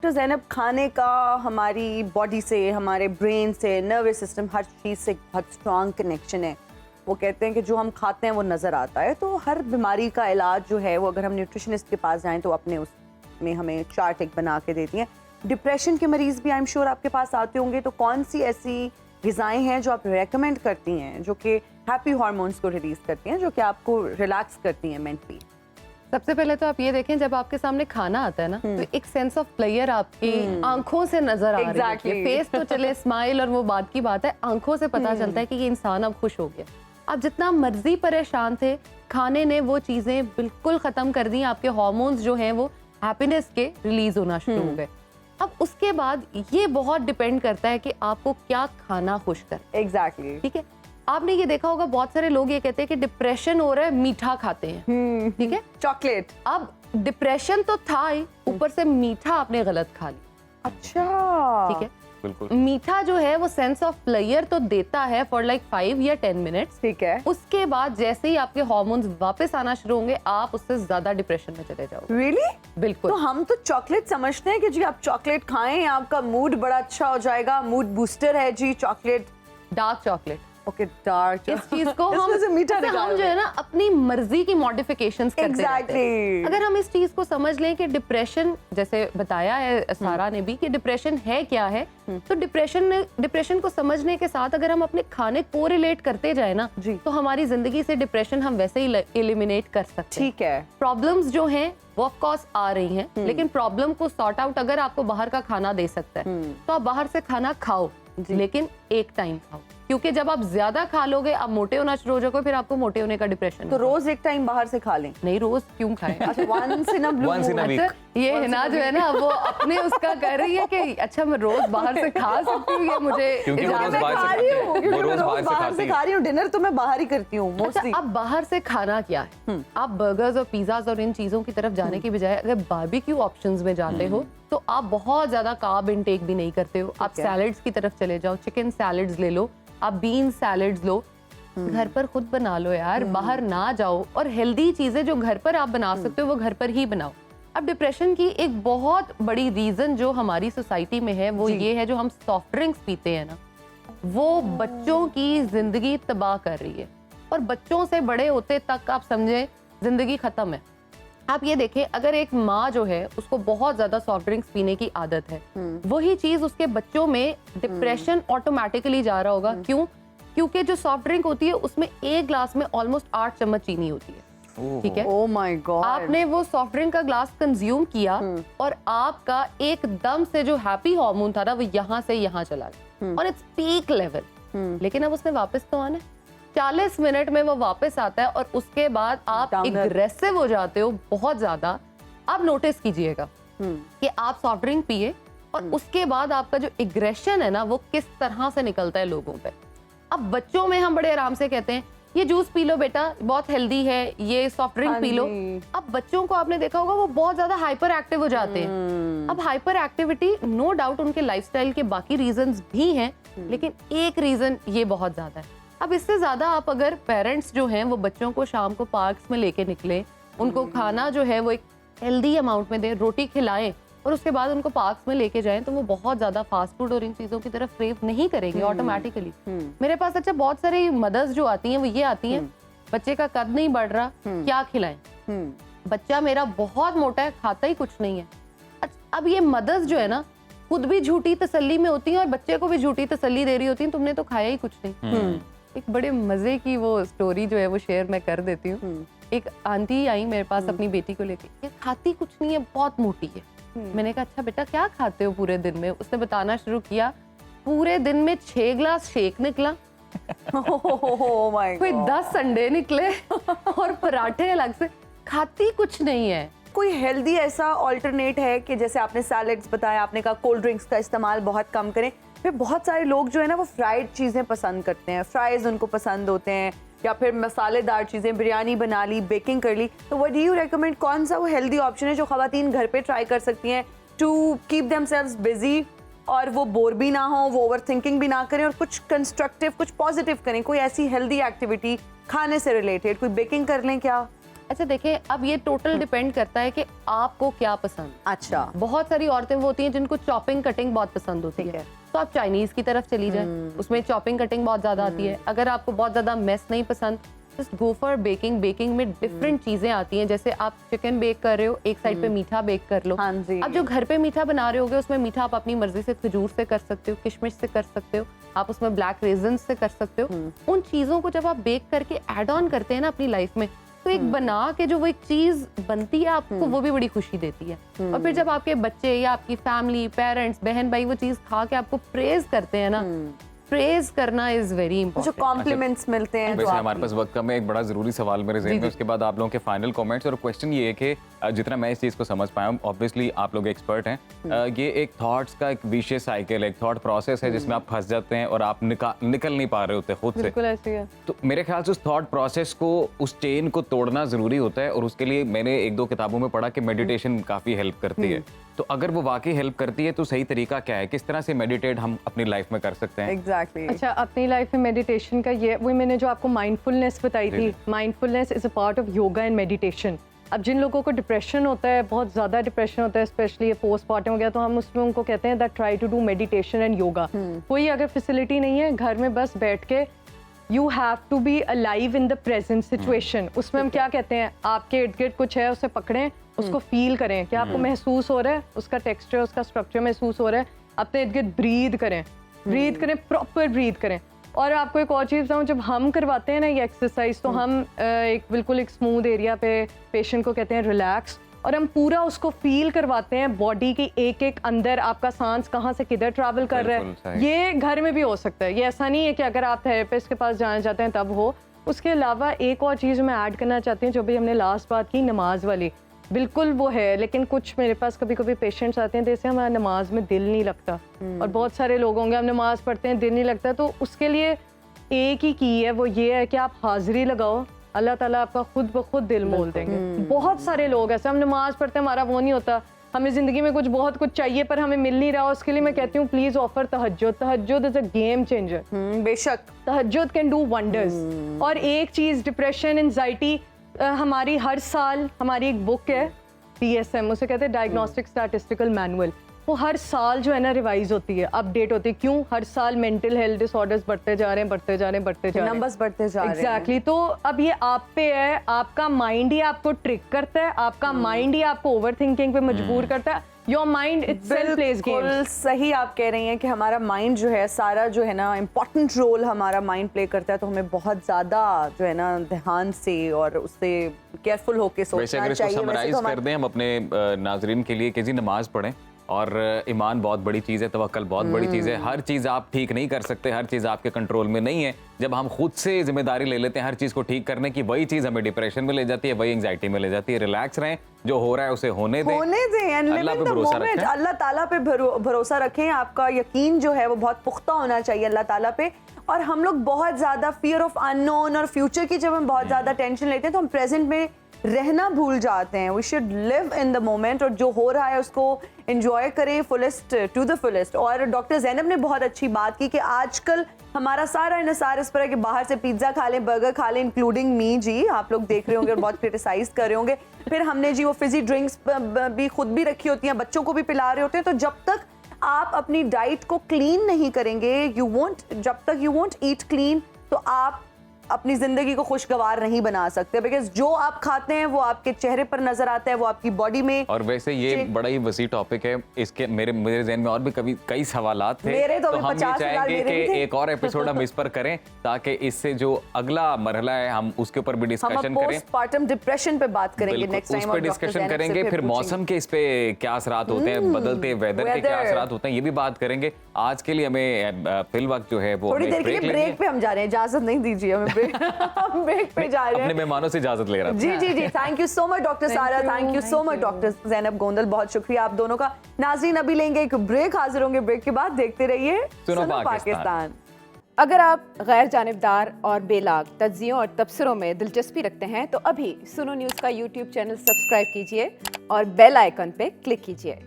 Doctor Zainab, खाने का हमारी बॉडी से, हमारे ब्रेन से, नर्वस सिस्टम, हर चीज़ से बहुत स्ट्रॉन्ग कनेक्शन है। वो कहते हैं कि जो हम खाते हैं वो नज़र आता है। तो हर बीमारी का इलाज जो है वो अगर हम न्यूट्रिशनिस्ट के पास जाएं तो अपने उसमें हमें चार्ट एक बना के देती हैं। डिप्रेशन के मरीज़ भी आई एम श्योर आपके पास आते होंगे, तो कौन सी ऐसी ग़िज़ाएँ हैं जो आप रेकमेंड करती हैं जो कि हैप्पी हार्मोन्स को रिलीज़ करती हैं, जो कि आपको रिलैक्स करती हैं मेंटली? सबसे पहले तो आप ये देखें, जब आपके सामने खाना आता है ना, तो एक सेंस ऑफ प्लेयर आपकी आंखों से नजर आ रही है। फेस तो चले स्माइल और वो बात की बात है, आंखों से पता चलता है कि ये इंसान अब खुश हो गया। आप जितना मर्जी परेशान थे, खाने ने वो चीजें बिल्कुल खत्म कर दी। आपके हार्मोन्स जो हैं वो हैप्पीनेस के रिलीज होना शुरू हो गए। अब उसके बाद ये बहुत डिपेंड करता है कि आपको क्या खाना खुश कर। एग्जैक्टली, ठीक है। आपने ये देखा होगा, बहुत सारे लोग ये कहते हैं कि डिप्रेशन हो रहा है, मीठा खाते हैं। ठीक है, चॉकलेट। अब डिप्रेशन तो था ही, ऊपर से मीठा आपने गलत खा लिया। अच्छा, ठीक है, बिल्कुल। मीठा जो है वो सेंस ऑफ प्लेयर तो देता है फॉर लाइक 5 या 10 मिनट्स। ठीक है। उसके बाद जैसे ही आपके हार्मोन्स वापस आना शुरू होंगे, आप उससे ज्यादा डिप्रेशन में चले जाओगे। रियली? बिल्कुल। तो हम तो चॉकलेट समझते हैं कि जी आप चॉकलेट खाएं आपका मूड बड़ा अच्छा हो जाएगा, मूड बूस्टर है जी chocolate. Dark chocolate, okay, dark. इस चीज को इसमें से मीठा हम निकाल जो है ना अपनी मर्जी की मॉडिफिकेशंस करते रहते हैं। अगर हम इस चीज को समझ लें कि डिप्रेशन, जैसे बताया है सारा ने भी कि डिप्रेशन है क्या है, तो डिप्रेशन को समझने के साथ अगर हम अपने खाने को रिलेट करते जाए ना, तो हमारी जिंदगी से डिप्रेशन हम वैसे ही एलिमिनेट कर सकते हैं। ठीक है। प्रॉब्लम्स जो हैं वो ऑफ कोर्स आ रही हैं, लेकिन प्रॉब्लम को सॉर्ट आउट अगर आपको बाहर का खाना दे सकता है तो आप बाहर से खाना खाओ, लेकिन एक टाइम खाओ। क्योंकि जब आप ज्यादा खा लोगे, आप मोटे होना शुरू हो जाओगे, फिर आपको मोटे होने का डिप्रेशन। तो रोज एक टाइम बाहर से खा लें? नहीं, रोज क्यों खाएं? अच्छा, once in a blue Once in a moon। week। अच्छा, ये हिना जो है ना वो अपने उसका कर रही है कि अच्छा मैं रोज बाहर से खा सकती हूँ, ये मुझे क्योंकि वो रोज इजाजत बाहर से खा रही हूँ, खाती है। क्योंकि वो मैं रोज रोज बाहर से खा रही हूँ। डिनर तो मैं बाहर ही करती हूँ मोस्टली। अच्छा, अब बाहर से खाना क्या है? आप बर्गर्स और पिज्जाज और इन चीजों की तरफ जाने की बजाय अगर बारबेक्यू ऑप्शंस में जाते हो तो आप बहुत ज्यादा कार्ब इनटेक भी नहीं करते हो। आप सैलेड्स की तरफ चले जाओ, चिकन सैलेड्स ले लो, आप बीन सैलेड्स लो, घर पर खुद बना लो यार, बाहर ना जाओ। और हेल्दी चीजें जो घर पर आप बना सकते हो वो घर पर ही बनाओ। अब डिप्रेशन की एक बहुत बड़ी रीजन जो हमारी सोसाइटी में है वो ये है, जो हम सॉफ्ट ड्रिंक्स पीते हैं ना, वो बच्चों की जिंदगी तबाह कर रही है। और बच्चों से बड़े होते तक आप समझे जिंदगी खत्म है। आप ये देखें, अगर एक माँ जो है उसको बहुत ज्यादा सॉफ्ट ड्रिंक्स पीने की आदत है, वही चीज उसके बच्चों में डिप्रेशन ऑटोमेटिकली जा रहा होगा। क्यों? क्योंकि जो सॉफ्ट ड्रिंक होती है उसमें एक ग्लास में ऑलमोस्ट 8 चम्मच चीनी होती है। ठीक है, ओह माय गॉड। आपने वो सॉफ्ट ड्रिंक का ग्लास कंज्यूम किया और आपका एकदम से जो हैप्पी हार्मोन था ना वो यहाँ से यहाँ चला गया और इट्स पीक लेवल। लेकिन अब उसने वापस तो आना है, 40 मिनट में वो वापस आता है और उसके बाद आप एग्रेसिव हो जाते हो बहुत ज्यादा। आप नोटिस कीजिएगा कि आप सॉफ्ट ड्रिंक पिए और उसके बाद आपका जो एग्रेशन है ना वो किस तरह से निकलता है लोगों पे। अब बच्चों में हम बड़े आराम से कहते हैं ये जूस पी लो बेटा, बहुत हेल्दी है, ये सॉफ्ट ड्रिंक पी लो। अब बच्चों को आपने देखा होगा वो बहुत ज्यादा हाइपर एक्टिव हो जाते हैं। अब हाइपर एक्टिविटी नो डाउट उनके लाइफस्टाइल के बाकी रीजंस भी हैं, लेकिन एक रीजन ये बहुत ज्यादा है। अब इससे ज्यादा आप अगर पेरेंट्स जो हैं वो बच्चों को शाम को पार्क्स में लेके निकले, उनको खाना जो है वो एक हेल्दी अमाउंट में दे, रोटी खिलाएं और उसके बाद उनको पार्क्स में लेके जाएं, तो वो बहुत ज्यादा फास्ट फूड और इन चीजों की तरफ क्रेव नहीं करेंगे ऑटोमेटिकली। मेरे पास अच्छा बहुत सारी मदर्स जो आती हैं वो ये आती हैं, बच्चे का कद नहीं बढ़ रहा, क्या खिलाएं? बच्चा मेरा बहुत मोटा है, खाता ही कुछ नहीं है। अच्छा, अब ये मदर्स जो है ना खुद भी झूठी तसल्ली में होती हैं और बच्चे को भी झूठी तसल्ली दे रही होती हैं, तुमने तो खाया ही कुछ नहीं। एक बड़े मजे की वो स्टोरी जो है वो शेयर मैं कर देती हूँ। एक आंटी आई मेरे पास अपनी बेटी को लेके, ये खाती कुछ नहीं है, बहुत मोटी है। मैंने कहा अच्छा बेटा क्या खाते हो पूरे दिन में? उसने बताना शुरू किया, पूरे दिन में 6 ग्लास शेक निकला, कोई 10 संडे निकले और पराठे अलग से। खाती कुछ नहीं है। कोई हेल्दी ऐसा ऑल्टरनेट है कि जैसे आपने सैलेड्स बताया, आपने कहा कोल्ड ड्रिंक्स का इस्तेमाल बहुत कम करें, फिर बहुत सारे लोग जो है ना वो फ्राइड चीज़ें पसंद करते हैं, फ्राइज उनको पसंद होते हैं, या फिर मसालेदार चीज़ें, बिरयानी बना ली, बेकिंग कर ली, तो व्हाट डू यू रेकमेंड? कौन सा वो हेल्दी ऑप्शन है जो ख़वातीन घर पे ट्राई कर सकती हैं टू कीप देमसेल्व्स बिजी और वो बोर भी ना हो, वो ओवर थिंकिंग भी ना करें और कुछ कंस्ट्रक्टिव, कुछ पॉजिटिव करें? कोई ऐसी हेल्दी एक्टिविटी खाने से रिलेटेड, कोई बेकिंग कर लें क्या? अच्छा देखिए, अब ये टोटल डिपेंड करता है कि आपको क्या पसंद। अच्छा, बहुत सारी औरतें वो होती हैं जिनको चॉपिंग कटिंग बहुत पसंद होती ठीक है, है। तो आप चाइनीज की तरफ चली जाए, उसमें चॉपिंग कटिंग बहुत ज्यादा आती है। अगर आपको बहुत ज्यादा मेस नहीं पसंद, just go for baking. Baking में डिफरेंट चीजें आती हैं, जैसे आप चिकन बेक कर रहे हो, एक साइड पे मीठा बेक कर लो। हाँ जी। आप जो घर पे मीठा बना रहे होगे उसमें मीठा आप अपनी मर्जी से खजूर से कर सकते हो, किशमिश से कर सकते हो, आप उसमें ब्लैक रेजन से कर सकते हो। उन चीजों को जब आप बेक करके ऐड ऑन करते हैं ना अपनी लाइफ में, तो एक बना के जो वो एक चीज बनती है आपको, वो भी बड़ी खुशी देती है। और फिर जब आपके बच्चे या आपकी फैमिली, पेरेंट्स, बहन भाई वो चीज खा के आपको प्रेज करते हैं ना, प्रेज करना इज वेरी जो इंपॉर्टेंट। कॉम्प्लीमेंट्स मिलते हैं, वैसे हमारे पास वक्त कम है, एक बड़ा जरूरी सवाल मेरे ज़हन में, उसके बाद आप लोगों के फाइनल कमेंट्स। और क्वेश्चन ये है कि जितना मैं इस चीज़ को समझ पाया हूँ, ऑब्वियसली आप लोग एक्सपर्ट हैं, ये एक थॉट्स का एक विशेष साइकिल, एक थॉट प्रोसेस है जिसमें आप फंस जाते हैं और आप निकल नहीं पा रहे होते खुद से। बिल्कुल ऐसे ही है। तो मेरे ख्याल से उस थॉट प्रोसेस को, उस चेन को तोड़ना जरूरी होता है, और उसके लिए मैंने एक दो किताबों में पढ़ा कि मेडिटेशन काफी हेल्प करती है। तो अगर वो वाकई हेल्प करती है तो सही तरीका क्या है, किस तरह से मेडिटेट हम अपनी लाइफ में कर सकते हैं? एग्जैक्टली। अच्छा, अपनी लाइफ में मेडिटेशन का ये वही मैंने जो आपको माइंडफुलनेस बताई थी, mindfulness is a part of yoga and meditation. अब जिन लोगों को डिप्रेशन होता है, बहुत ज़्यादा डिप्रेशन होता है, स्पेशली ये पोस्टमार्टम हो गया, तो हम उसमें उनको कहते हैं that try to do meditation and yoga. कोई अगर फैसिलिटी नहीं है घर में, बस बैठ के you have to be alive in the present situation. उसमें हम क्या कहते हैं, आपके इर्द गिर्द कुछ है, उसे पकड़ें, उसको फील करें, क्या आपको महसूस हो रहा है, उसका टेक्सचर, उसका स्ट्रक्चर महसूस हो रहा है, अपने इर्द गिर्द ब्रीद करें, प्रॉपर ब्रीद करें। और आपको एक और चीज़ बताऊँ, जब हम करवाते हैं ना ये एक्सरसाइज, तो हम बिल्कुल एक स्मूथ एरिया पे पेशेंट को कहते हैं रिलैक्स, और हम पूरा उसको फील करवाते हैं बॉडी की एक एक अंदर आपका सांस कहाँ से किधर ट्रैवल कर रहा है। ये घर में भी हो सकता है, ये ऐसा नहीं है कि अगर आप थेरेपिस्ट के पास जाना चाहते हैं तब हो। उसके अलावा एक और चीज़ मैं ऐड करना चाहती हूँ, जो भी हमने लास्ट बात की, नमाज वाली, बिल्कुल वो है। लेकिन कुछ मेरे पास कभी कभी पेशेंट्स आते हैं जैसे हमारा नमाज में दिल नहीं लगता, और बहुत सारे लोग होंगे हम नमाज पढ़ते हैं दिल नहीं लगता, तो उसके लिए एक ही की है, वो ये है कि आप हाजिरी लगाओ, अल्लाह ताला आपका खुद ब खुद दिल मोल देंगे। बहुत सारे लोग ऐसे, हम नमाज पढ़ते हैं, हमारा वो नहीं होता, हमें जिंदगी में कुछ बहुत कुछ चाहिए पर हमें मिल नहीं रहा, उसके लिए मैं कहती हूँ प्लीज ऑफर तहज्जुद। तहज्जुद इज अ गेम चेंजर। बेशक तहज्जुद कैन डू वंडर्स। और एक चीज, डिप्रेशन, एंजाइटी, हमारी हर साल हमारी एक बुक है DSM, उसे कहते हैं डायग्नोस्टिक स्टैटिस्टिकल मैनुअल, वो हर साल जो है ना रिवाइज होती है, अपडेट होती है। क्यों? हर साल मेंटल हेल्थ डिसऑर्डर्स बढ़ते जा रहे हैं, बढ़ते जा रहे हैं, बढ़ते जा रहे हैं, नंबर्स बढ़ते जा रहे हैं। एग्जैक्टली। तो अब ये आप पे है, आपका माइंड ही आपको ट्रिक करता है, आपका माइंड ही आपको ओवर थिंकिंग पे मजबूर करता है। Your mind itself plays games. बिल्कुल सही आप कह रही हैं कि हमारा माइंड जो है, सारा जो है ना इम्पोर्टेंट रोल हमारा माइंड प्ले करता है, तो हमें बहुत ज़्यादा जो है ना ध्यान से और उससे केयरफुल होके वैसे सोचना अगर इसको चाहिए। समराइज कर दें हम अपने नाजरीन के लिए कि जी नमाज पढ़ें, और ईमान बहुत बड़ी चीज़ है, तवक्कल बहुत बड़ी चीज़ है। हर चीज़ आप ठीक नहीं कर सकते, हर चीज़ आपके कंट्रोल में नहीं है। जब हम खुद से जिम्मेदारी ले लेते हैं हर चीज़ को ठीक करने की, वही चीज़ हमें डिप्रेशन में ले जाती है, वही एंग्जाइटी में ले जाती है। रिलैक्स रहें, जो हो रहा है उसे होने दें, अल्लाह पे भरोसा रखें, अल्लाह ताला पे भरोसा रखें। आपका यकीन जो है वो बहुत पुख्ता होना चाहिए अल्लाह ताला पे। और हम लोग बहुत ज़्यादा फियर ऑफ अननोन और फ्यूचर की जब हम बहुत ज़्यादा टेंशन लेते हैं तो हम प्रेजेंट में रहना भूल जाते हैं। We should live in the moment, और जो हो रहा है उसको एंजॉय करें फुलेस्ट टू द फुलेस्ट। और डॉक्टर ज़ैनब ने बहुत अच्छी बात की कि आजकल हमारा सारा इन्हिसार इस पर है कि बाहर से पिज्ज़ा खा लें, बर्गर खा लें, इंक्लूडिंग मी जी, आप लोग देख रहे होंगे और बहुत क्रिटिसाइज कर रहे होंगे। फिर हमने जी वो फिजी ड्रिंक्स भी खुद भी रखी होती हैं, बच्चों को भी पिला रहे होते हैं। तो जब तक आप अपनी डाइट को क्लीन नहीं करेंगे, जब तक यू वोंट ईट क्लीन, तो आप अपनी जिंदगी को खुशगवार नहीं बना सकते, बिकॉज जो आप खाते हैं वो आपके चेहरे पर नजर आता है, वो आपकी बॉडी में। और वैसे ये बड़ा ही वसी टॉपिक है, इसके मेरे ज़हन में और भी कई सवालात थे, मेरे तो हम ये चाहेंगे कि एक और एपिसोड हम इस पर करें, ताकि इससे जो अगला मरहला है हम उसके ऊपर भी डिस्कशन करें। पोस्टपार्टम डिप्रेशन पे बात करेंगे नेक्स्ट टाइम, उस पर डिस्कशन करेंगे। फिर मौसम के इस पे क्या असरात होते हैं, बदलते वेदर के क्या असरात होते हैं, ये भी बात करेंगे। आज के लिए हमें फिल वक्त जो है वो थोड़ी देर के लिए ब्रेक पे हम जा रहे हैं, इजाजत नहीं दीजिए हमें ब्रेक ब्रेक पे जा रहे हैं, अपने मेहमानों से इजाजत ले रहा था। जी जी जी, thank you so much doctor Sara, thank you so much doctor Zainab Gondal, बहुत शुक्रिया आप दोनों का। नाज़रीन अभी लेंगे एक ब्रेक, हाजिर होंगे ब्रेक के बाद। देखते रहिए सुनो पाकिस्तान। अगर आप गैर जानिबदार और बेलाग तज्जियों और तबसरों में दिलचस्पी रखते हैं तो अभी सुनो न्यूज़ का YouTube चैनल सब्सक्राइब कीजिए और बेल आइकन पे क्लिक कीजिए।